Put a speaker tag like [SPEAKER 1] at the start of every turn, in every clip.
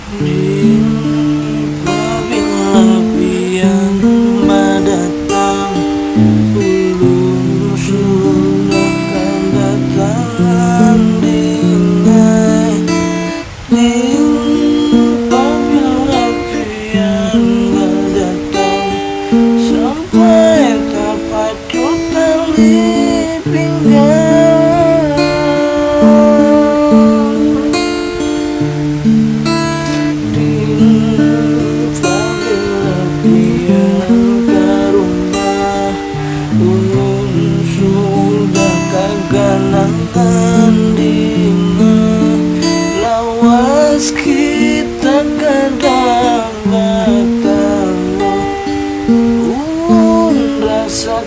[SPEAKER 1] Apabila pian mendatang, ulun sudah akan datang dengan apabila pian mendatang, sampai terpacu tali pinggang. Ganangan dina lawas kita kadang batang, rasa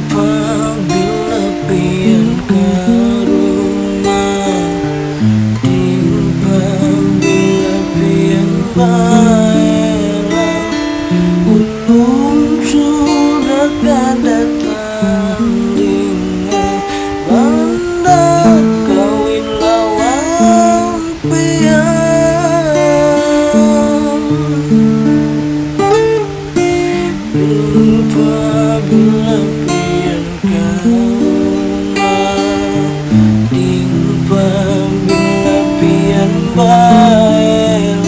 [SPEAKER 1] apabila pian ke rumah, apabila pian baelang, ulun sudah datang dengan banda kawin lawan pian. Apabila pian ke rumah, apabila pian baelang,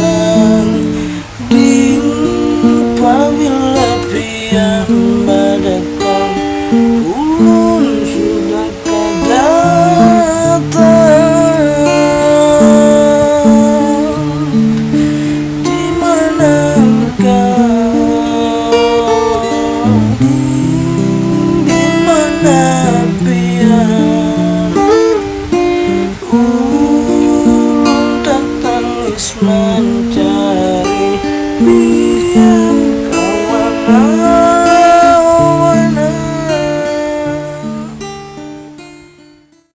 [SPEAKER 1] apabila pian mendatang, ulun sudah datang. Di manakah, di mana pian, ulun tak tangis mencari